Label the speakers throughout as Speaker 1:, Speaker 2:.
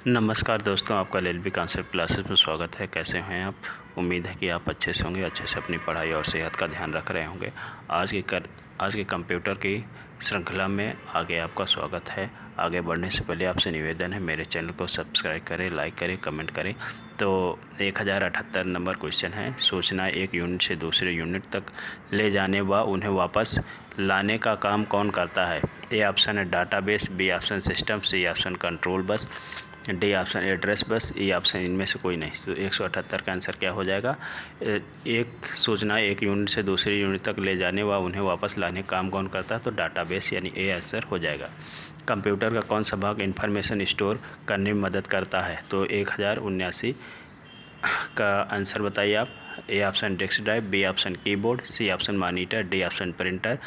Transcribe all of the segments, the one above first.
Speaker 1: नमस्कार दोस्तों, आपका एलएलबी कॉन्सेप्ट क्लासेस में स्वागत है। कैसे हैं आप? उम्मीद है कि आप अच्छे से होंगे, अच्छे से अपनी पढ़ाई और सेहत का ध्यान रख रहे होंगे। आज के कंप्यूटर की श्रृंखला में आगे आपका स्वागत है। आगे बढ़ने से पहले आपसे निवेदन है, मेरे चैनल को सब्सक्राइब करें, लाइक करें, कमेंट करें। तो 1078 नंबर क्वेश्चन है। सूचना एक यूनिट से दूसरे यूनिट तक ले जाने व उन्हें वापस लाने का काम कौन करता है? ए ऑप्शन है database, B option system, C option control bus, D option address bus, E option इनमें से कोई नहीं। तो 178 का आंसर क्या हो जाएगा? एक सूचना एक यूनिट से दूसरी यूनिट तक ले जाने व उन्हें वापस लाने का काम कौन करता है? तो डाटाबेस यानी ए आंसर हो जाएगा। कंप्यूटर का कौन सा भाग इंफॉर्मेशन स्टोर करने में मदद करता है? तो 1079 का आंसर बताइए आप। A option desk drive, B option keyboard, C option monitor, D option printer,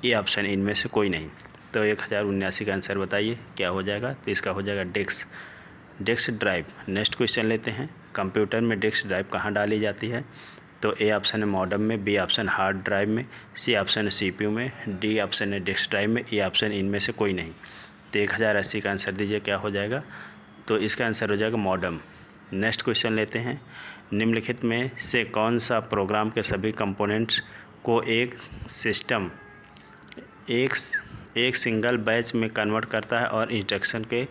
Speaker 1: E option इनमें से कोई नहीं। तो 1079 का आंसर बताइए क्या हो जाएगा? तो इसका हो जाएगा डेस्क ड्राइव। नेक्स्ट क्वेश्चन लेते हैं। कंप्यूटर में डेस्क ड्राइव कहाँ डाली जाती है? तो ए ऑप्शन है मॉडेम में, बी ऑप्शन हार्ड ड्राइव में, सी ऑप्शन है सीपीयू में, डी ऑप्शन है डेस्क ड्राइव में, ई ऑप्शन इनमें से कोई नहीं। तो 1080 का आंसर दीजिए क्या हो जाएगा? तो इसका आंसर हो जाएगा मॉडेम। नेक्स्ट क्वेश्चन लेते हैं। निम्नलिखित में से कौन सा प्रोग्राम के सभी कंपोनेंट्स को सिस्टम एक सिंगल बैच में कन्वर्ट करता है और इंस्ट्रक्शन के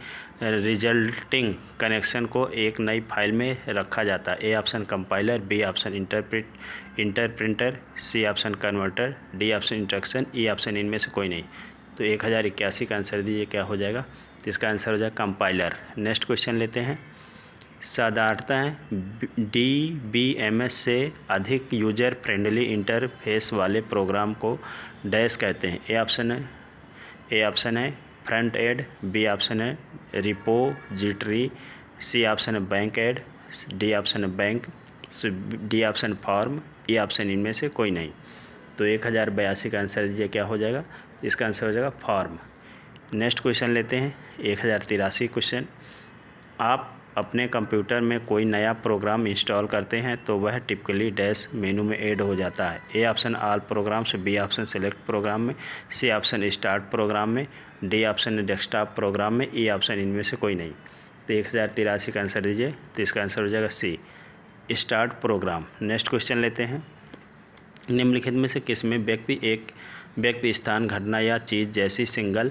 Speaker 1: रिजल्टिंग कनेक्शन को एक नई फाइल में रखा जाता है? A option compiler, B option interpreter, C option converter, D option instruction, E option इनमें से कोई नहीं। तो 1081 का आंसर दीजिए क्या हो जाएगा? तो इसका आंसर हो जाएगा कंपाइलर। नेक्स्ट क्वेश्चन लेते हैं। साधारणतः DBMS से अधिक यूजर फ्रेंडली इंटरफेस वाले प्रोग्राम को डैश कहते हैं? ए ऑप्शन है फ्रंट एंड, बी ऑप्शन है रिपोजिटरी, सी ऑप्शन है बैंक एंड, डी ऑप्शन है बैंक, डी ऑप्शन फॉर्म, ई ऑप्शन इनमें से कोई नहीं। तो 1082 का आंसर दीजिए क्या हो जाएगा? इसका आंसर हो जाएगा फॉर्म। नेक्स्ट क्वेश्चन लेते हैं। 1083 क्वेश्चन। आप अपने कंप्यूटर में कोई नया प्रोग्राम इंस्टॉल करते हैं तो वह टिपिकली डैश मेनू में ऐड हो जाता है? A option all programs, B option select program में, सी ऑप्शन स्टार्ट प्रोग्राम में, डी ऑप्शन डेस्कटॉप प्रोग्राम में, ई ऑप्शन इनमें से कोई नहीं। तो 1083 का आंसर दीजिए। तो इसका आंसर हो जाएगा सी, स्टार्ट प्रोग्राम। नेक्स्ट क्वेश्चन लेते हैं। निम्नलिखित में से किसमें व्यक्ति स्थान, घटना या चीज़ जैसी सिंगल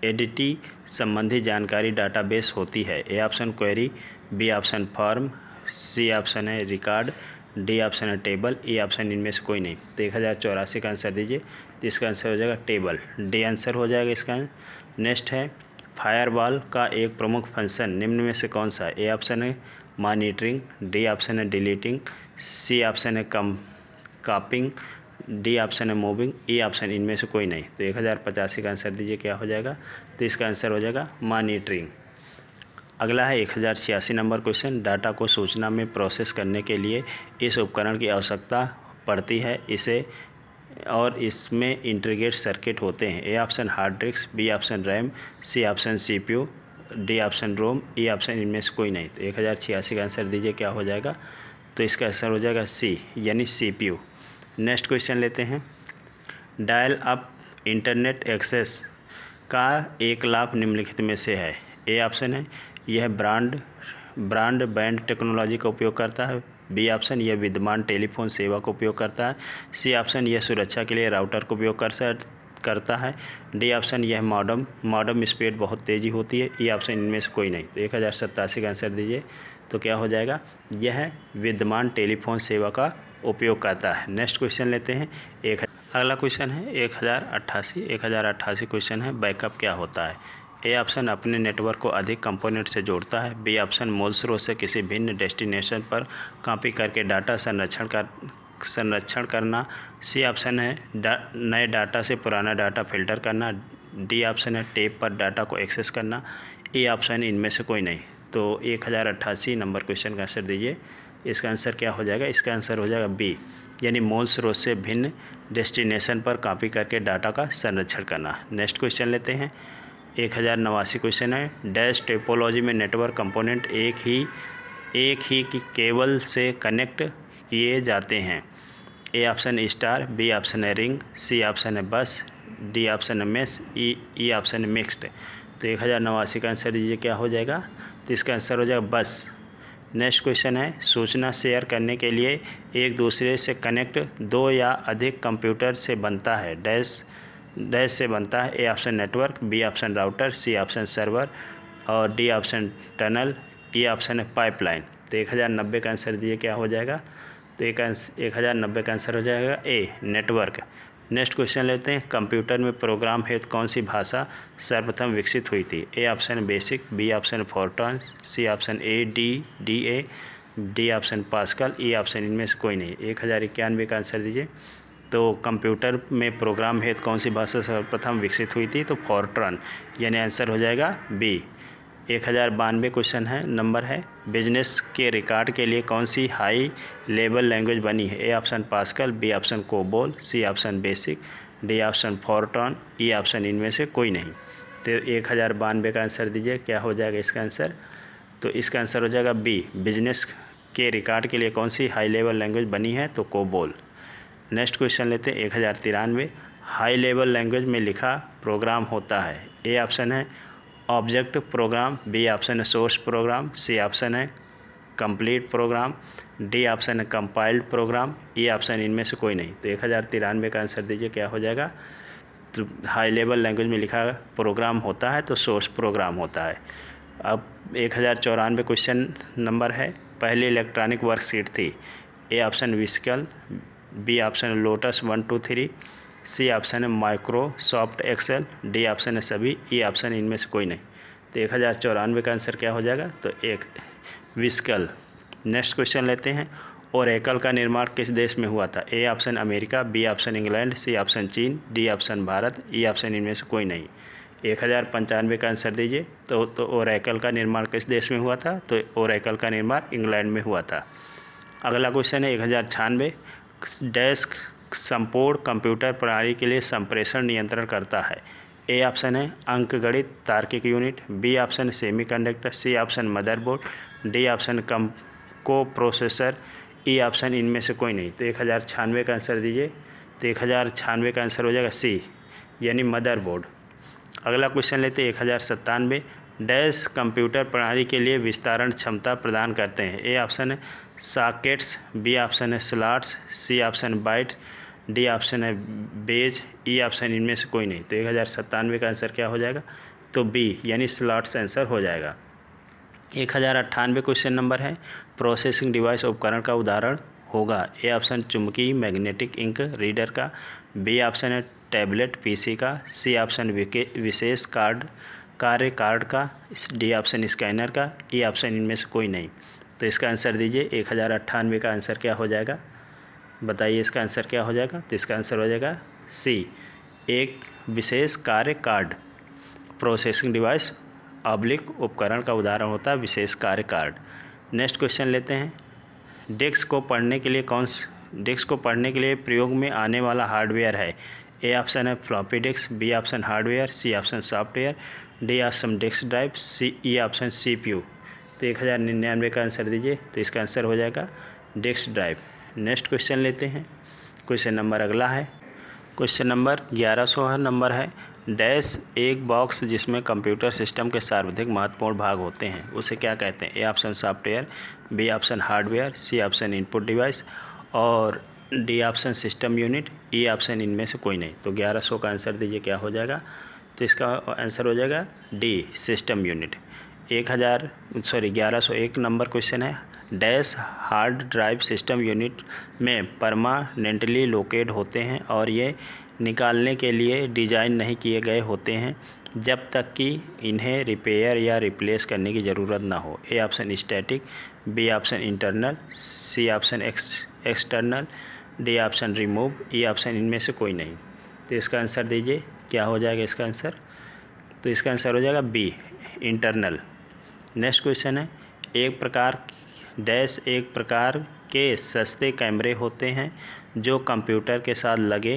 Speaker 1: एडिटी संबंधी जानकारी डाटाबेस होती है? A option query, B option form, C option है रिकॉर्ड, डी ऑप्शन है टेबल, ई ऑप्शन इनमें से कोई नहीं। तो 1084 का आंसर दीजिए। तो इसका आंसर हो जाएगा टेबल, डी आंसर हो जाएगा इसका। नेक्स्ट है फायरवॉल का एक प्रमुख फंक्शन निम्न में से कौन सा है? ए ऑप्शन है मॉनिटरिंग, डी ऑप्शन है डिलीटिंग, सी ऑप्शन है कॉपिंग, डी ऑप्शन है मूविंग, ई ऑप्शन इनमें से कोई नहीं। तो 1085 का आंसर दीजिए क्या हो जाएगा? तो इसका आंसर हो जाएगा मॉनिटरिंग। अगला है 1086 नंबर क्वेश्चन। डाटा को सूचना में प्रोसेस करने के लिए इस उपकरण की आवश्यकता पड़ती है और इसमें इंटीग्रेटेड सर्किट होते हैं? A option hard disk, B option RAM, C option CPU, D option ROM, E option इनमें से कोई नहीं। तो 1086 का आंसर दीजिए क्या हो जाएगा? तो इसका आंसर हो जाएगा सी यानी सीपीयू। नेक्स्ट क्वेश्चन लेते हैं। डायल अप इंटरनेट एक्सेस का एक लाभ निम्नलिखित में से है? ए ऑप्शन है यह ब्रॉडबैंड टेक्नोलॉजी का उपयोग करता है, बी ऑप्शन यह विद्यमान टेलीफोन सेवा का उपयोग करता है, सी ऑप्शन यह सुरक्षा के लिए राउटर का उपयोग करता है, डी ऑप्शन यह मॉडेम स्पीड बहुत तेज़ी होती है, ई ऑप्शन इनमें से कोई नहीं। तो 1087 का आंसर दीजिए। तो क्या हो जाएगा? यह विद्यमान टेलीफोन सेवा का उपयोग करता है। नेक्स्ट क्वेश्चन लेते हैं। अगला क्वेश्चन है 1088 क्वेश्चन है बैकअप क्या होता है? ए ऑप्शन अपने नेटवर्क को अधिक कंपोनेंट से जोड़ता है, बी ऑप्शन मूल स्रोत से किसी भिन्न डेस्टिनेशन पर कॉपी करके डाटा संरक्षण करना, सी ऑप्शन है नए डाटा से पुराना डाटा फिल्टर करना, डी ऑप्शन है टेप पर डाटा को एक्सेस करना, ई ऑप्शन इनमें से कोई नहीं। तो 1088 नंबर क्वेश्चन का आंसर दीजिए। इसका आंसर क्या हो जाएगा? इसका आंसर हो जाएगा बी यानी मूल स्रोत से भिन्न डेस्टिनेशन पर कॉपी करके डाटा का संरक्षण करना। नेक्स्ट क्वेश्चन लेते हैं। 1089 क्वेश्चन है। डैश टोपोलॉजी में नेटवर्क कंपोनेंट एक ही की केबल से कनेक्ट किए जाते हैं? A option star, B option है रिंग, सी ऑप्शन है बस, डी ऑप्शन है मेश, ई ऑप्शन है मिक्स्ड। तो 1089 का आंसर दीजिए क्या हो जाएगा, तो इसका आंसर हो जाएगा बस। नेक्स्ट क्वेश्चन है, सूचना शेयर करने के लिए एक दूसरे से कनेक्ट दो या अधिक कंप्यूटर से बनता है, डैश डैश से बनता है। A option network, B option router, C option server और D option tunnel, E option है पाइपलाइन। तो 1090 का आंसर दिए क्या हो जाएगा, तो 1090 का आंसर हो जाएगा ए नेटवर्क। नेक्स्ट क्वेश्चन लेते हैं, कंप्यूटर में प्रोग्राम हेतु कौन सी भाषा सर्वप्रथम विकसित हुई थी। A option basic, B option Fortran, C option ADDA, D option Pascal, E option इनमें से कोई नहीं। 1091 का आंसर दीजिए। तो कंप्यूटर में प्रोग्राम हेतु कौन सी भाषा सर्वप्रथम विकसित हुई थी, तो फोर्ट्रान, यानी आंसर हो जाएगा बी। 1092 क्वेश्चन है, नंबर है, बिजनेस के रिकॉर्ड के लिए कौन सी हाई लेवल लैंग्वेज बनी है। A option Pascal, B option COBOL, C option basic, D option Fortran, E option इनमें से कोई नहीं। तो 1092 का आंसर दीजिए क्या हो जाएगा इसका आंसर, तो इसका आंसर हो जाएगा बी, बिजनेस के रिकॉर्ड के लिए कौन सी हाई लेवल लैंग्वेज बनी है, तो कोबोल। नेक्स्ट क्वेश्चन लेते हैं 1093, हाई लेवल लैंग्वेज में लिखा प्रोग्राम होता है। ए ऑप्शन है ऑब्जेक्ट प्रोग्राम, बी ऑप्शन है सोर्स प्रोग्राम, सी ऑप्शन है कंप्लीट प्रोग्राम, डी ऑप्शन है कंपाइल्ड प्रोग्राम, ई ऑप्शन इनमें से कोई नहीं। तो 1093 का आंसर दीजिए क्या हो जाएगा, तो हाई लेवल लैंग्वेज में लिखा प्रोग्राम होता है तो सोर्स प्रोग्राम होता है। अब 1094 क्वेश्चन नंबर है, पहली इलेक्ट्रॉनिक वर्कशीट थी। A option VisiCalc, B option Lotus 1 2 3, C option है माइक्रोसॉफ्ट एक्सेल, डी ऑप्शन है सभी, ई ऑप्शन इनमें से कोई नहीं। तो 1094 का आंसर क्या हो जाएगा, तो एक विस्कल। नेक्स्ट क्वेश्चन लेते हैं, ओरेकल का निर्माण किस देश में हुआ था। A option America, B option England, C option चीन, D option Bharat, E option इनमें से कोई नहीं। 1095 का आंसर दीजिए। तो ओरेकल का निर्माण किस देश में हुआ था, तो ओरेकल का निर्माण इंग्लैंड में हुआ था। अगला क्वेश्चन है 1096, डेस्क संपूर्ण कंप्यूटर प्रणाली के लिए संप्रेषण नियंत्रण करता है। ए ऑप्शन है अंकगणित तार्किक unit, B option semiconductor, C option motherboard, D option coprocessor, E option इनमें से कोई नहीं। तो 1096 का आंसर दीजिए। तो 1096 का आंसर हो जाएगा सी, यानी मदरबोर्ड। अगला क्वेश्चन लेते हैं 1097, डैश कंप्यूटर प्रणाली के लिए विस्तारण क्षमता प्रदान करते हैं। ए ऑप्शन है सॉकेट्स, बी ऑप्शन है slots, C option byte, D option है बेज, ई ऑप्शन इनमें से कोई नहीं। तो 1097 का आंसर क्या हो जाएगा, तो बी, यानी स्लॉट्स आंसर हो जाएगा। 1098 क्वेश्चन नंबर है, प्रोसेसिंग डिवाइस उपकरण का उदाहरण होगा। ए ऑप्शन चुंबकीय मैग्नेटिक इंक रीडर का, बी ऑप्शन है टैबलेट PC का, सी ऑप्शन विशेष कार्य कार्ड का, डी ऑप्शन स्कैनर का, ई ऑप्शन इनमें से कोई नहीं। तो इसका आंसर दीजिए। 1098 का आंसर क्या हो जाएगा, बताइए इसका आंसर क्या हो जाएगा, तो इसका आंसर हो जाएगा सी, एक विशेष कार्य कार्ड। प्रोसेसिंग डिवाइस उपकरण का उदाहरण होता है विशेष कार्य कार्ड। नेक्स्ट क्वेश्चन लेते हैं, डिस्क को पढ़ने के लिए प्रयोग में आने वाला हार्डवेयर है। ए ऑप्शन है floppy disk, B option hardware, C option software, D option disk drive, E option CPU। तो 1099 का आंसर दीजिए। तो इसका आंसर हो जाएगा डिस्क ड्राइव। नेक्स्ट क्वेश्चन लेते हैं, क्वेश्चन नंबर अगला है, क्वेश्चन नंबर 1100 नंबर है, डैश एक बॉक्स जिसमें कंप्यूटर सिस्टम के सर्वाधिक महत्वपूर्ण भाग होते हैं उसे क्या कहते हैं। A option software, B option hardware, C option input device और D option system unit, E option इनमें से कोई नहीं। तो 1100 का आंसर दीजिए क्या हो जाएगा, तो इसका आंसर हो जाएगा D, system unit. 1101 number question है, dash hard drive system unit में परमानेंटली लोकेट होते हैं और ये निकालने के लिए डिज़ाइन नहीं किए गए होते हैं जब तक कि इन्हें रिपेयर या रिप्लेस करने की ज़रूरत ना हो। A option static, B option internal, C option external, D option remove, E option इनमें से कोई नहीं। तो इसका आंसर दीजिए क्या हो जाएगा इसका आंसर, तो इसका आंसर हो जाएगा बी, इंटरनल। नेक्स्ट क्वेश्चन है, एक प्रकार के सस्ते कैमरे होते हैं जो कंप्यूटर के साथ लगे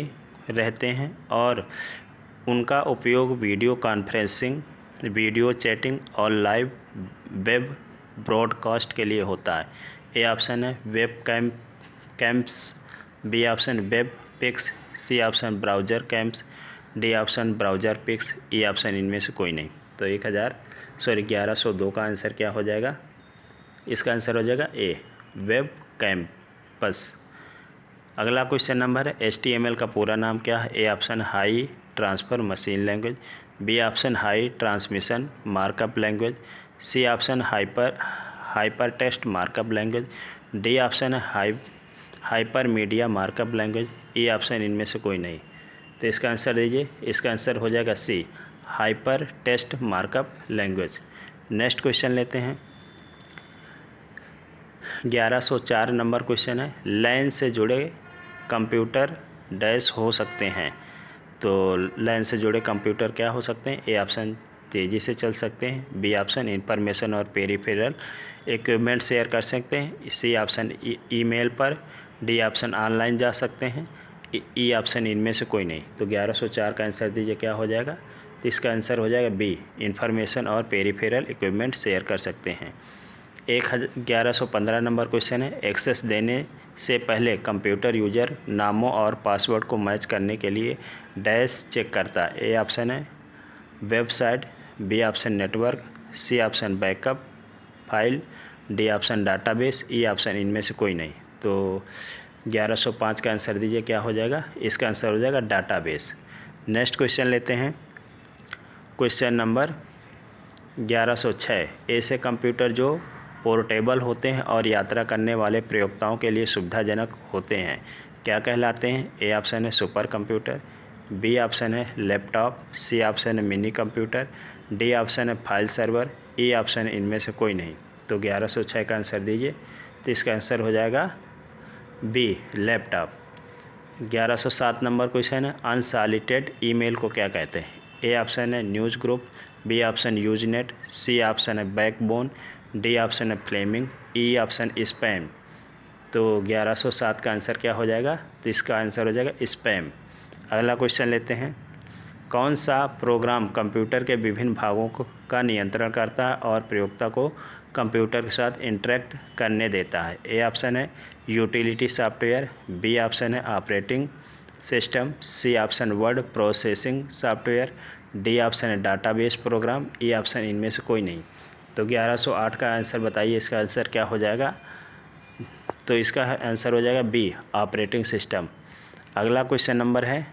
Speaker 1: रहते हैं और उनका उपयोग वीडियो कॉन्फ्रेंसिंग, वीडियो चैटिंग और लाइव वेब ब्रॉडकास्ट के लिए होता है। ए ऑप्शन है web cams, B option web pics, C option browser cams, D option browser pics, E option इनमें से कोई नहीं। तो 1102 का आंसर क्या हो जाएगा? इसका आंसर हो जाएगा ए, वेब कैंपस। अगला क्वेश्चन नंबर है HTML का पूरा नाम क्या है? A option high transfer machine language, B option high transmission markup language, C option hyper text markup language, D option है hyper media markup language, E option इनमें से कोई नहीं। तो इसका आंसर दीजिए। इसका आंसर हो जाएगा C, hyper text markup language. Next question लेते हैं। 1104 नंबर क्वेश्चन है, लैन से जुड़े कंप्यूटर डैश हो सकते हैं। तो लैन से जुड़े कंप्यूटर क्या हो सकते हैं? ए ऑप्शन तेज़ी से चल सकते हैं, बी ऑप्शन इंफॉर्मेशन और पेरिफेरल इक्विपमेंट शेयर कर सकते हैं, सी ऑप्शन ईमेल पर, डी ऑप्शन ऑनलाइन जा सकते हैं, ई ऑप्शन इनमें से कोई नहीं। तो 1104 का आंसर दीजिए क्या हो जाएगा? तो इसका आंसर हो जाएगा बी, इंफॉर्मेशन और पेरिफेरल इक्विपमेंट शेयर कर सकते हैं। 1115 नंबर क्वेश्चन है, एक्सेस देने से पहले कंप्यूटर यूजर नामों और पासवर्ड को मैच करने के लिए डैश चेक करता है। ए ऑप्शन है website, B option network, C option backup file, D option database, E option इनमें से कोई नहीं। तो 1105 का आंसर दीजिए क्या हो जाएगा? इसका आंसर हो जाएगा डाटाबेस। नेक्स्ट क्वेश्चन लेते हैं। क्वेश्चन नंबर 1106, ऐसे कंप्यूटर जो पोर्टेबल होते हैं और यात्रा करने वाले प्रयोक्ताओं के लिए सुविधाजनक होते हैं क्या कहलाते हैं? ए ऑप्शन है सुपर कंप्यूटर, बी ऑप्शन है लैपटॉप, सी ऑप्शन है मिनी कंप्यूटर, डी ऑप्शन है फाइल सर्वर, ई ऑप्शन है इनमें से कोई नहीं। तो 1106 का आंसर दीजिए। तो इसका आंसर हो जाएगा बी, लैपटॉप। 1107 नंबर क्वेश्चन है, अनसॉलिटेड ईमेल को क्या कहते हैं? ए ऑप्शन है news group, B option Usenet, C option है बैकबोन, डी ऑप्शन है फ्लेमिंग, ई ऑप्शन स्पैम। तो 1107 का आंसर क्या हो जाएगा? तो इसका आंसर हो जाएगा स्पैम। अगला क्वेश्चन लेते हैं। कौन सा प्रोग्राम कंप्यूटर के विभिन्न भागों का नियंत्रण करता है और प्रयोक्ता को कंप्यूटर के साथ इंटरेक्ट करने देता है? ए ऑप्शन है यूटिलिटी सॉफ्टवेयर, बी ऑप्शन है operating system, C option word processing software, D option है डाटाबेस प्रोग्राम, ई ऑप्शन इनमें से कोई नहीं। तो 1108 का आंसर बताइए, इसका आंसर क्या हो जाएगा? तो इसका आंसर हो जाएगा बी, ऑपरेटिंग सिस्टम। अगला क्वेश्चन नंबर है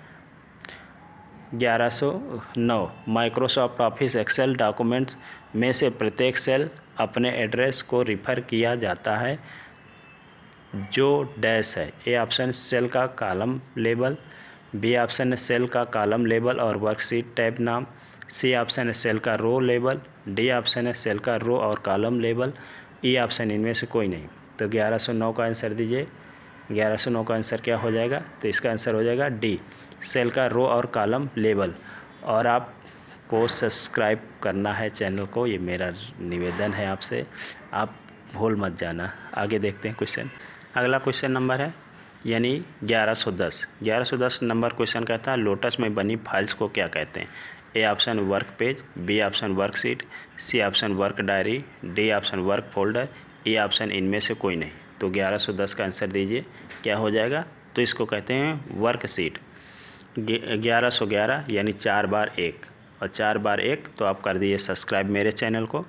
Speaker 1: 1109, माइक्रोसॉफ्ट ऑफिस एक्सेल डॉक्यूमेंट्स में से प्रत्येक सेल अपने एड्रेस को रिफ़र किया जाता है जो डैश है। ए ऑप्शन सेल का कॉलम लेबल, बी ऑप्शन है सेल का कॉलम लेबल और वर्कशीट टैब नाम, सी ऑप्शन है सेल का रो लेबल, डी ऑप्शन है सेल का रो और कॉलम लेबल, ई ऑप्शन इनमें से कोई नहीं। तो 1109 का आंसर दीजिए। 1109 का आंसर क्या हो जाएगा? तो इसका आंसर हो जाएगा डी, सेल का रो और कॉलम लेबल। और आपको सब्सक्राइब करना है चैनल को, ये मेरा निवेदन है आपसे, आप भूल मत जाना। आगे देखते हैं क्वेश्चन। अगला क्वेश्चन नंबर है यानी 1110। 1110 नंबर क्वेश्चन कहता है लोटस में बनी फाइल्स को क्या कहते हैं? A option work page, B option worksheet, C option work diary, D option work folder, E option इनमें से कोई नहीं। तो 1110 का आंसर दीजिए क्या हो जाएगा? तो इसको कहते हैं वर्कशीट। 1111 यानी 4 बार 1, और 4 बार 1 तो आप कर दीजिए सब्सक्राइब मेरे चैनल को।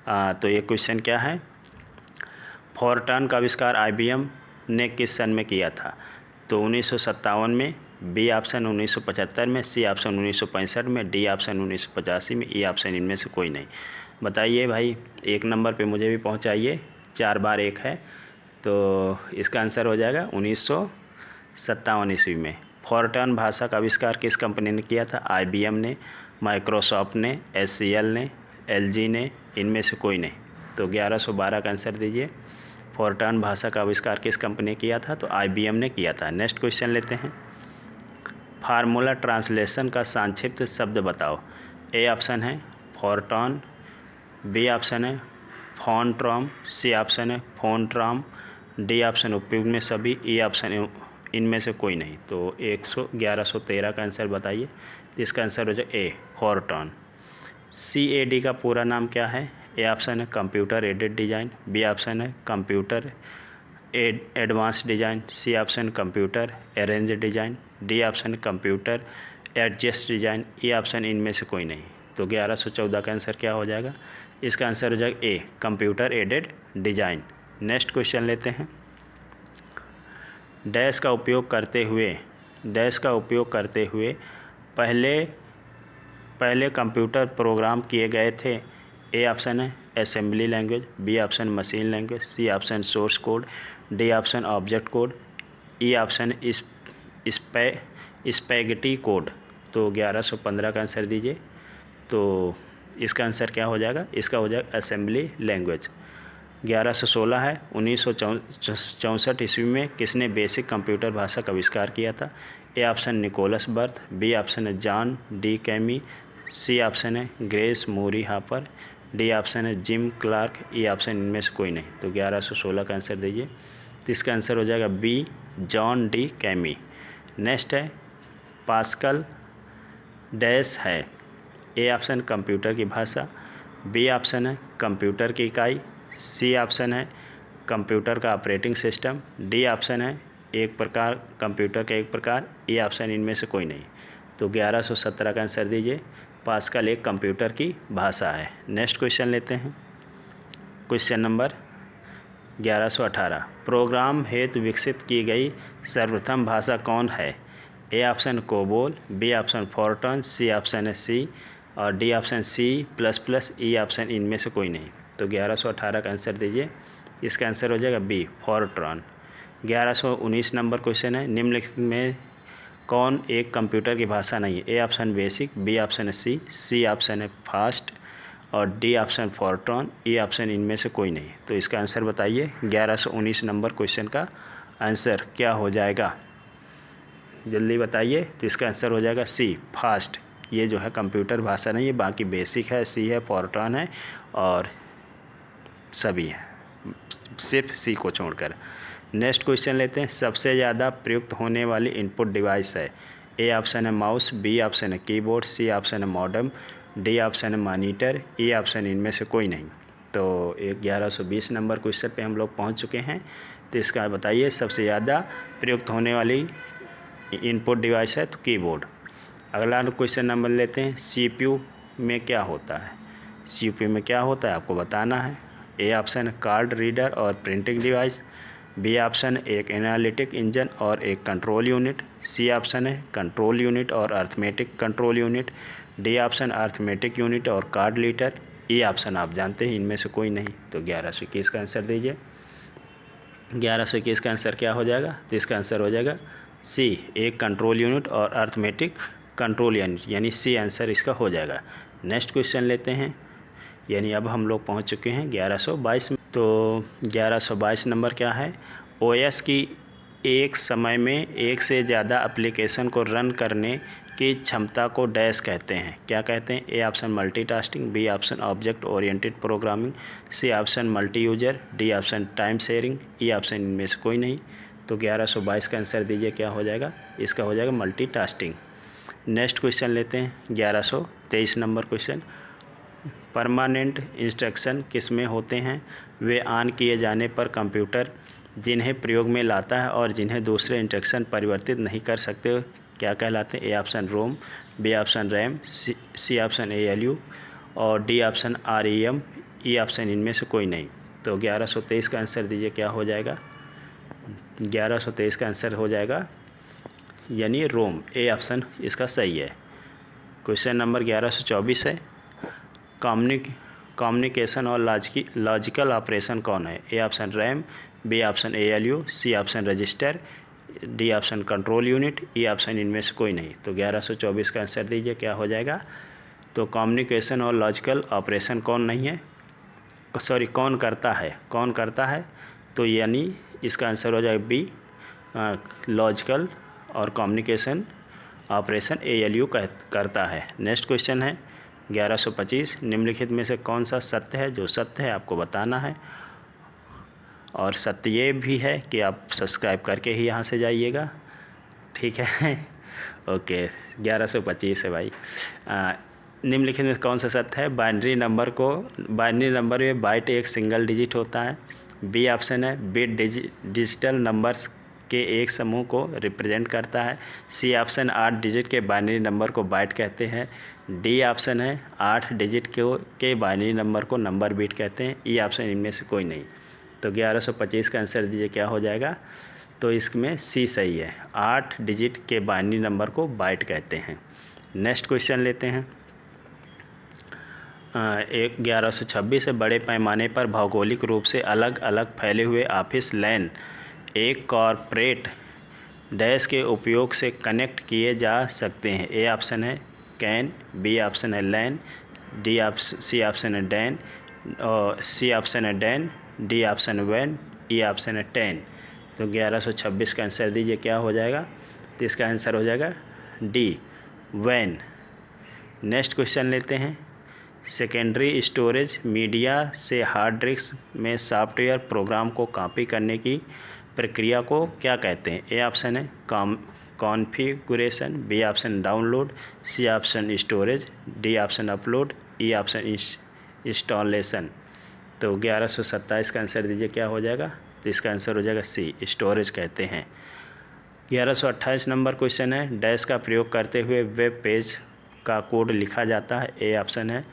Speaker 1: तो ये क्वेश्चन क्या है? फोरट्रॉन का आविष्कार IBM ने किस सन में किया था? तो 1957 में, बी ऑप्शन 1975 में, सी ऑप्शन 1965 में, डी ऑप्शन 1985 में, ई ऑप्शन इनमें से कोई नहीं। बताइए भाई, 1 नंबर पे मुझे भी पहुंचाइए। 4 बार 1 है तो इसका आंसर हो जाएगा 1957 ईस्वी में। फोरट्रॉन भाषा का आविष्कार किस कंपनी ने किया था? IBM ने, माइक्रोसॉफ्ट ने, HCL ने, LG ने, इनमें से कोई नहीं। तो 1112 का आंसर दीजिए। फोरट्रॉन भाषा का आविष्कार किस कंपनी ने किया था? तो IBM ने किया था। नेक्स्ट क्वेश्चन लेते हैं। फार्मूला ट्रांसलेशन का संक्षिप्त शब्द बताओ। ए ऑप्शन है फोरट्रॉन, बी ऑप्शन है फोनट्रॉम, सी ऑप्शन है फोनट्रॉम, डी ऑप्शन उपयोग में सभी, ई ऑप्शन इनमें से कोई नहीं। तो 1113 का आंसर बताइए। इसका आंसर हो जाए ए, फोरट्रॉन। CAD का पूरा नाम क्या है? ए ऑप्शन है computer aided design, B option है computer advance design, C option computer arrange design, D option computer adjust design, E option इनमें से कोई नहीं। तो 1114 का आंसर क्या हो जाएगा? इसका आंसर हो जाएगा A, computer aided design. Next question लेते हैं। डैश का उपयोग करते हुए पहले कंप्यूटर प्रोग्राम किए गए थे। ए ऑप्शन है assembly language, B option machine language, C option source code, D option object code, E option spaghetti code. तो 1115 का आंसर दीजिए। तो इसका आंसर क्या हो जाएगा? इसका हो जाएगा असेंबली लैंग्वेज। 1116 है 1964 ईस्वी में किसने बेसिक कंप्यूटर भाषा का आविष्कार किया था? A option Niklaus Wirth, B option है John D Kemeny, C option है Grace Murray Hopper, D option है जिम क्लार्क, ई ऑप्शन इनमें से कोई नहीं। तो 1116 का आंसर दीजिए। तो इसका आंसर हो जाएगा B, John D Kemeny. Next है पास्कल डैश है। ए ऑप्शन कंप्यूटर की भाषा, बी ऑप्शन है कंप्यूटर की इकाई, सी ऑप्शन है कंप्यूटर का ऑपरेटिंग सिस्टम, डी ऑप्शन है एक प्रकार कंप्यूटर का एक प्रकार, ई ऑप्शन इनमें से कोई नहीं। तो 1117 का आंसर दीजिए। पास्कल एक कंप्यूटर की भाषा है। नेक्स्ट क्वेश्चन लेते हैं। क्वेश्चन नंबर 1118, प्रोग्राम हेतु विकसित की गई सर्वप्रथम भाषा कौन है? A option COBOL, B option FORTRAN, C option है सी और D option C++, E option इनमें से कोई नहीं। तो 1118 का आंसर दीजिए। इसका आंसर हो जाएगा बी, फॉर्ट्रन। 1119 नंबर क्वेश्चन है, निम्नलिखित में कौन एक कंप्यूटर की भाषा नहीं है? A option basic, B option है सी ऑप्शन है फास्ट और D option Fortran, E option इनमें से कोई नहीं। तो इसका आंसर बताइए। 1119 नंबर क्वेश्चन का आंसर क्या हो जाएगा? जल्दी बताइए। तो इसका आंसर हो जाएगा सी, फास्ट। ये जो है कंप्यूटर भाषा नहीं है, बाकी बेसिक है, सी है, फॉर्ट्रन है और सभी है, सिर्फ सी को छोड़कर। नेक्स्ट क्वेश्चन लेते हैं। सबसे ज़्यादा प्रयुक्त होने वाली इनपुट डिवाइस है? ए ऑप्शन है माउस, बी ऑप्शन है कीबोर्ड, सी ऑप्शन है मॉडेम, डी ऑप्शन है मॉनिटर, ई ऑप्शन इनमें से कोई नहीं। तो 1120 नंबर क्वेश्चन पे हम लोग पहुंच चुके हैं। तो इसका बताइए सबसे ज़्यादा प्रयुक्त होने वाली इनपुट डिवाइस है तो कीबोर्ड। अगला क्वेश्चन नंबर लेते हैं। CPU में क्या होता है? CPU में क्या होता है आपको बताना है। ए ऑप्शन है कार्ड रीडर और प्रिंटिंग डिवाइस, बी ऑप्शन एक एनालिटिक इंजन और एक कंट्रोल यूनिट, सी ऑप्शन है कंट्रोल यूनिट और arithmetic control unit, D option arithmetic unit और कार्ड रीडर, ई ऑप्शन आप जानते हैं इनमें से कोई नहीं। तो 1121 का आंसर दीजिए। 1121 का आंसर क्या हो जाएगा? तो इसका आंसर हो जाएगा सी, एक कंट्रोल यूनिट और अर्थमेटिक कंट्रोल यूनिट, यानी सी आंसर इसका हो जाएगा। नेक्स्ट क्वेश्चन लेते हैं। यानी अब हम लोग पहुंच चुके हैं 1122 में। तो 1122 नंबर क्या है? OS की एक समय में एक से ज़्यादा एप्लीकेशन को रन करने की क्षमता को डैश कहते हैं। क्या कहते हैं? A option multitasking, B option object oriented programming, C option multi user, D option time sharing, E option इनमें से कोई नहीं। तो 1122 का आंसर दीजिए। क्या हो जाएगा? इसका हो जाएगा मल्टीटास्किंग। नेक्स्ट क्वेश्चन लेते हैं। 1123 नंबर क्वेश्चन। परमानेंट इंस्ट्रक्शन किस में होते हैं? वे ऑन किए जाने पर कंप्यूटर जिन्हें प्रयोग में लाता है और जिन्हें दूसरे इंस्ट्रक्शन परिवर्तित नहीं कर सकते क्या कहलाते हैं? A option ROM, B option RAM, C option ALU और D option REM, E option इनमें से कोई नहीं। तो 1123 का आंसर दीजिए। क्या हो जाएगा? 1123 का आंसर हो जाएगा यानी रोम, ए ऑप्शन इसका सही है। क्वेश्चन नंबर 1124 है। कम्युनिकेशन और लॉजिकल ऑपरेशन कौन है? A option RAM, B option ALU, C option register, D option control unit, E option इनमें से कोई नहीं। तो 1124 का आंसर दीजिए। क्या हो जाएगा? तो कम्युनिकेशन और लॉजिकल ऑपरेशन कौन नहीं है, सॉरी कौन करता है? तो यानी इसका आंसर हो जाएगा बी, लॉजिकल और कम्युनिकेशन ऑपरेशन ALU करता है। नेक्स्ट क्वेश्चन है 1125। निम्नलिखित में से कौन सा सत्य है? जो सत्य है आपको बताना है और सत्य ये भी है कि आप सब्सक्राइब करके ही यहाँ से जाइएगा, ठीक है। ओके 1125 है भाई। निम्नलिखित में कौन सा सत्य है? बाइनरी नंबर में बाइट एक सिंगल डिजिट होता है। बी ऑप्शन है बिट डिजिटल नंबर्स के एक समूह को रिप्रेजेंट करता है। सी ऑप्शन 8 डिजिट के बाइनरी नंबर को बाइट कहते हैं। डी ऑप्शन है 8 डिजिट के बाइनरी नंबर को नंबर बिट कहते हैं। ई ऑप्शन इनमें से कोई नहीं। तो 1125 का आंसर दीजिए क्या हो जाएगा। तो इसमें सी सही है, 8 डिजिट के बाइनरी नंबर को बाइट कहते हैं। नेक्स्ट क्वेश्चन लेते हैं। 1126 है, बड़े पैमाने पर भौगोलिक रूप से अलग अलग फैले हुए ऑफिस लैन एक कॉरपोरेट डैश के उपयोग से कनेक्ट किए जा सकते हैं। ए ऑप्शन है कैन, बी ऑप्शन है लैन, सी ऑप्शन है डैन, और सी ऑप्शन है डैन, डी ऑप्शन है वैन, ई ऑप्शन है टेन। तो 1126 का आंसर दीजिए क्या हो जाएगा। तो इसका आंसर हो जाएगा डी वैन। नेक्स्ट क्वेश्चन लेते हैं। सेकेंडरी स्टोरेज मीडिया से हार्ड डिस्क में सॉफ्टवेयर प्रोग्राम को कॉपी करने की प्रक्रिया को क्या कहते हैं। ए ऑप्शन है configuration, B option download, C option storage, D option upload, E option installation. तो 1127 का आंसर दीजिए क्या हो जाएगा। तो इसका आंसर हो जाएगा सी स्टोरेज कहते हैं। 1128 नंबर क्वेश्चन है। डैश का प्रयोग करते हुए वेब पेज का कोड लिखा जाता है। ए ऑप्शन है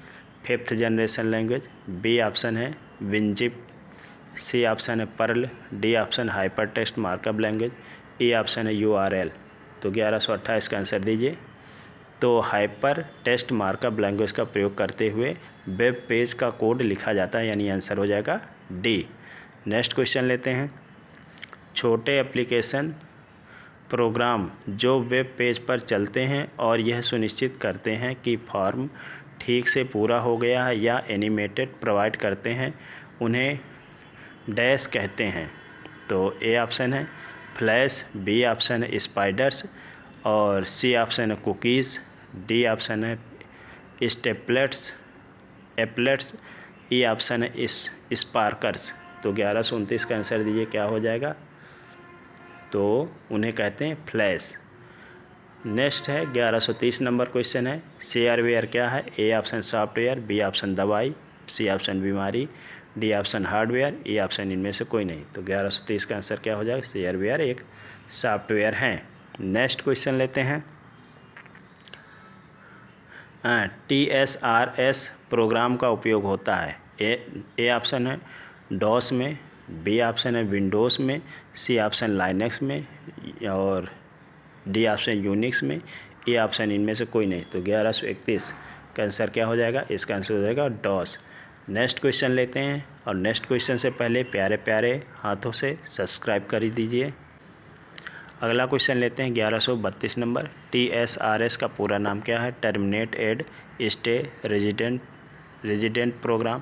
Speaker 1: 5th generation language, B option है विनजिप, सी ऑप्शन है Perl, D option hyper text markup language, E option है URL। तो 1128 का आंसर दीजिए। तो हाइपर टेक्स्ट मार्कअप लैंग्वेज का प्रयोग करते हुए वेब पेज का कोड लिखा जाता है, यानी आंसर हो जाएगा डी। नेक्स्ट क्वेश्चन लेते हैं। छोटे एप्लीकेशन प्रोग्राम जो वेब पेज पर चलते हैं और यह सुनिश्चित करते हैं कि फॉर्म ठीक से पूरा हो गया है या एनिमेटेड प्रोवाइड करते हैं, उन्हें डैश कहते हैं। तो ए ऑप्शन है फ्लैश, बी ऑप्शन है स्पाइडर्स, और सी ऑप्शन है कुकीज़, डी ऑप्शन है स्टेपलेट्स एप्लेट्स, ई ऑप्शन है स्पार्कर्स। तो 1129 का आंसर दीजिए क्या हो जाएगा। तो उन्हें कहते हैं फ्लैश। नेक्स्ट है 1130 नंबर क्वेश्चन है। शेयरवेयर क्या है। A option software, B option दवाई, सी ऑप्शन बीमारी, D option hardware, E option इनमें से कोई नहीं। तो 1130 का आंसर क्या हो जाएगा। शेयरवेयर एक सॉफ्टवेयर है। नेक्स्ट क्वेश्चन लेते हैं। TSRS प्रोग्राम का उपयोग होता है। ए ऑप्शन है डॉस में, बी ऑप्शन है विंडोज़ में, सी ऑप्शन लाइनक्स में, और डी ऑप्शन यूनिक्स में, ए ऑप्शन इनमें से कोई नहीं। तो 1131 का आंसर क्या हो जाएगा। इसका आंसर हो जाएगा डॉस। नेक्स्ट क्वेश्चन लेते हैं, और नेक्स्ट क्वेश्चन से पहले प्यारे प्यारे हाथों से सब्सक्राइब कर दीजिए। अगला क्वेश्चन लेते हैं 1132 नंबर। TSRS का पूरा नाम क्या है। Terminate and stay resident program,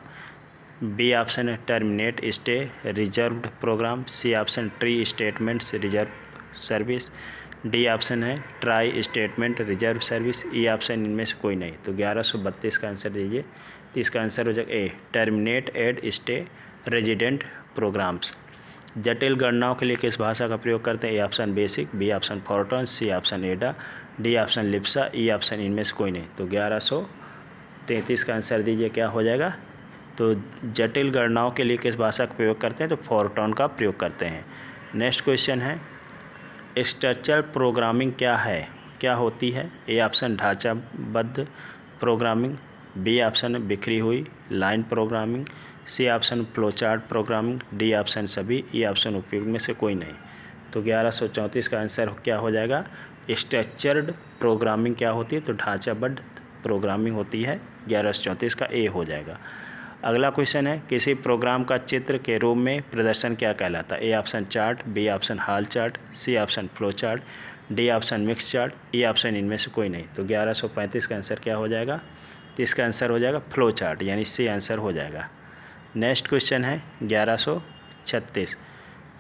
Speaker 1: B option है terminate stay reserved program, C option tree statements reserve service, D option है try statement reserve service, E option इनमें से कोई नहीं। तो 1132 का आंसर दीजिए। तो इसका आंसर हो जाएगा A terminate and stay resident programs. जटिल गणनाओं के लिए किस भाषा का प्रयोग करते हैं। A option basic, B option FORTRAN, C option Ada, D option लिप्सा, ई ऑप्शन इनमें से कोई नहीं। तो 1133 का आंसर दीजिए क्या हो जाएगा। तो जटिल गणनाओं के लिए किस भाषा का प्रयोग करते हैं। तो फोर्ट्रन का प्रयोग करते हैं। नेक्स्ट क्वेश्चन है स्ट्रक्चरल प्रोग्रामिंग क्या होती है। ए ऑप्शन ढांचाबद्ध प्रोग्रामिंग, बी ऑप्शन बिखरी हुई line programming, C option flowchart programming, D option सभी, ई ऑप्शन उपयोग में से कोई नहीं। तो 1134 का आंसर क्या हो जाएगा। स्ट्रक्चर्ड प्रोग्रामिंग क्या होती है। तो ढांचाबद्ध प्रोग्रामिंग होती है। 1134 का ए हो जाएगा। अगला क्वेश्चन है किसी प्रोग्राम का चित्र के रूप में प्रदर्शन क्या कहलाता है। A option chart, B option hall chart, C option flow chart, D option mix chart, E option इनमें से कोई नहीं। तो 1135 का आंसर क्या हो जाएगा। तो इसका आंसर हो जाएगा फ्लो चार्ट, यानी सी आंसर हो जाएगा। नेक्स्ट क्वेश्चन है 1136।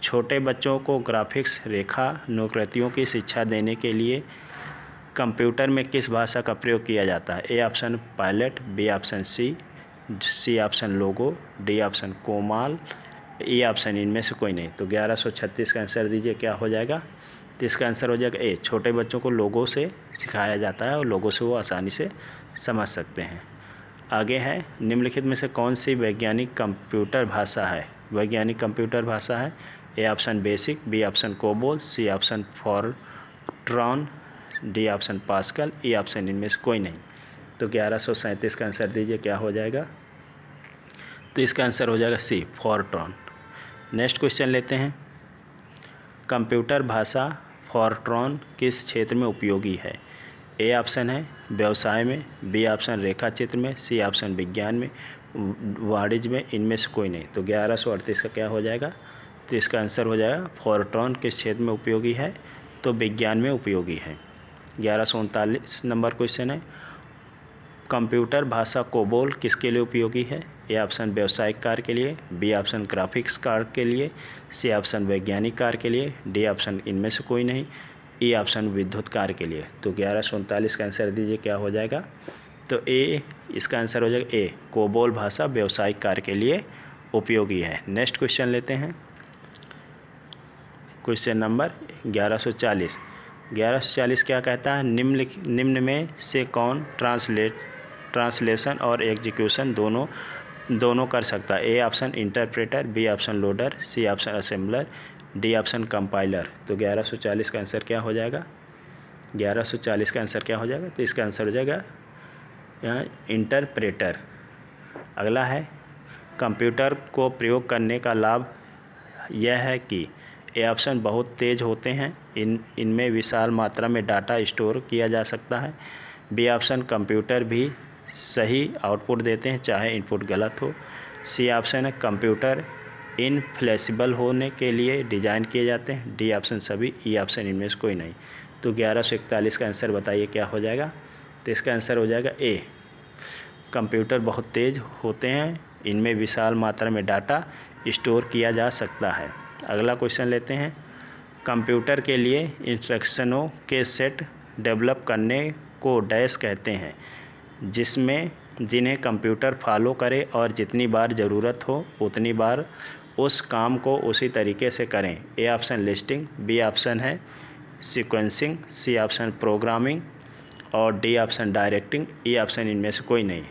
Speaker 1: छोटे बच्चों को ग्राफिक्स रेखानुकृतियों की शिक्षा देने के लिए कंप्यूटर में किस भाषा का प्रयोग किया जाता है। A option pilot, B option C option Logo, D option COMAL, E option इनमें से कोई नहीं। तो 1136 का आंसर दीजिए क्या हो जाएगा। तो इसका आंसर हो जाएगा ए छोटे बच्चों को लोगों से सिखाया जाता है और लोगों से वो आसानी से समझ सकते हैं। आगे है निम्नलिखित में से कौन सी वैज्ञानिक कंप्यूटर भाषा है। वैज्ञानिक कंप्यूटर भाषा है। A option basic, B option COBOL, C option FORTRAN, D option Pascal, E option इनमें से कोई नहीं। तो 1137 का आंसर दीजिए क्या हो जाएगा। तो इसका आंसर हो जाएगा सी, फॉरट्रॉन। नेक्स्ट क्वेश्चन लेते हैं। कंप्यूटर भाषा फॉरट्रॉन किस क्षेत्र में उपयोगी है। ए ऑप्शन है व्यवसाय में, बी ऑप्शन रेखा चित्र में, सी ऑप्शन विज्ञान में, वाणिज्य में, इनमें से कोई नहीं। तो 1138 का क्या हो जाएगा। तो इसका आंसर हो जाएगा फॉरट्रॉन किस क्षेत्र में उपयोगी है, तो विज्ञान में उपयोगी है। 1139 नंबर क्वेश्चन है। कंप्यूटर भाषा कोबोल किसके लिए उपयोगी है। ए ऑप्शन व्यावसायिक कार्य के लिए, बी ऑप्शन ग्राफिक्स कार्य के लिए, सी ऑप्शन वैज्ञानिक कार्य के लिए, डी ऑप्शन इनमें से कोई नहीं, ई ऑप्शन विद्युत कार्य के लिए। तो 1139 का आंसर दीजिए क्या हो जाएगा। तो ए, इसका आंसर हो जाएगा ए, कोबोल भाषा व्यावसायिक कार्य के लिए उपयोगी है। नेक्स्ट क्वेश्चन लेते हैं। Question number 1140। 1140 क्या कहता है। निम्न में से कौन ट्रांसलेशन और एग्जीक्यूशन दोनों कर सकता है। A option interpreter, B option loader, C option assembler, D option compiler. तो 1140 का आंसर क्या हो जाएगा। 1140 का आंसर क्या हो जाएगा। तो इसका आंसर हो जाएगा यहाँ इंटरप्रेटर। अगला है कंप्यूटर को प्रयोग करने का लाभ यह है कि ए ऑप्शन बहुत तेज़ होते हैं, इनमें विशाल मात्रा में डाटा स्टोर किया जा सकता है। बी ऑप्शन कंप्यूटर भी सही आउटपुट देते हैं चाहे इनपुट गलत हो। सी ऑप्शन है कंप्यूटर इनफ्लेक्सिबल होने के लिए डिज़ाइन किए जाते हैं। डी ऑप्शन सभी, ई ऑप्शन इनमें से कोई नहीं। तो 1141 का आंसर बताइए क्या हो जाएगा। तो इसका आंसर हो जाएगा ए, कंप्यूटर बहुत तेज़ होते हैं, इनमें विशाल मात्रा में डाटा स्टोर किया जा सकता है। अगला क्वेश्चन लेते हैं। कंप्यूटर के लिए इंस्ट्रक्शनों के सेट डेवलप करने को डैश कहते हैं, जिन्हें कंप्यूटर फॉलो करे और जितनी बार ज़रूरत हो उतनी बार उस काम को उसी तरीके से करें। A option listing, B option है सीक्वेंसिंग, सी ऑप्शन प्रोग्रामिंग और D option directing, E option इनमें से कोई नहीं।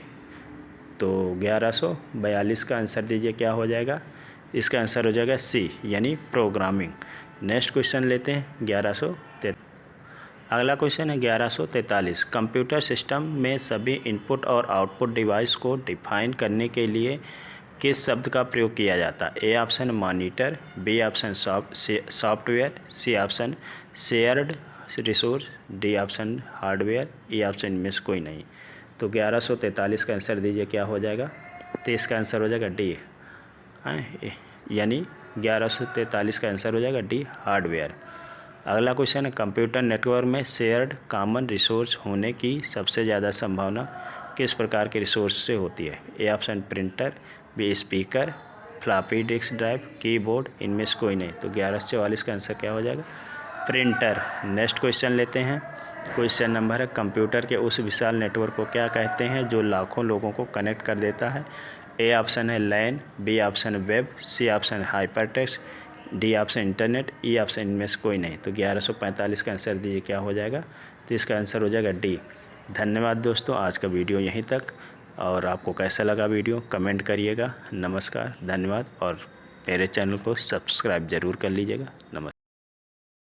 Speaker 1: तो 1142 का आंसर दीजिए क्या हो जाएगा। इसका आंसर हो जाएगा सी, यानी प्रोग्रामिंग। नेक्स्ट क्वेश्चन लेते हैं 1143। अगला क्वेश्चन है 1143। कंप्यूटर सिस्टम में सभी इनपुट और आउटपुट डिवाइस को डिफाइन करने के लिए किस शब्द का प्रयोग किया जाता है। A option monitor, B option software, C option shared resource, D option hardware, E option इनमें से कोई नहीं। तो 1143 का आंसर दीजिए क्या हो जाएगा। तो इसका आंसर हो जाएगा डी, यानी 1143 का आंसर हो जाएगा डी, हार्डवेयर। अगला क्वेश्चन है कंप्यूटर नेटवर्क में शेयर्ड कॉमन रिसोर्स होने की सबसे ज़्यादा संभावना किस प्रकार के रिसोर्स से होती है। A option printer, B speaker, floppy disk drive, keyboard, इनमें से कोई नहीं। तो 1144 का आंसर क्या हो जाएगा, प्रिंटर। नेक्स्ट क्वेश्चन लेते हैं। क्वेश्चन नंबर है कंप्यूटर के उस विशाल नेटवर्क को क्या कहते हैं जो लाखों लोगों को कनेक्ट कर देता है। ए ऑप्शन है LAN, B option web, C option hypertext, D option internet, E option इनमें से कोई नहीं। तो 1145 का आंसर दीजिए क्या हो जाएगा। तो इसका आंसर हो जाएगा डी। धन्यवाद दोस्तों, आज का वीडियो यहीं तक। और आपको कैसा लगा वीडियो कमेंट करिएगा। नमस्कार, धन्यवाद, और मेरे चैनल को सब्सक्राइब ज़रूर कर लीजिएगा। नमस्कार।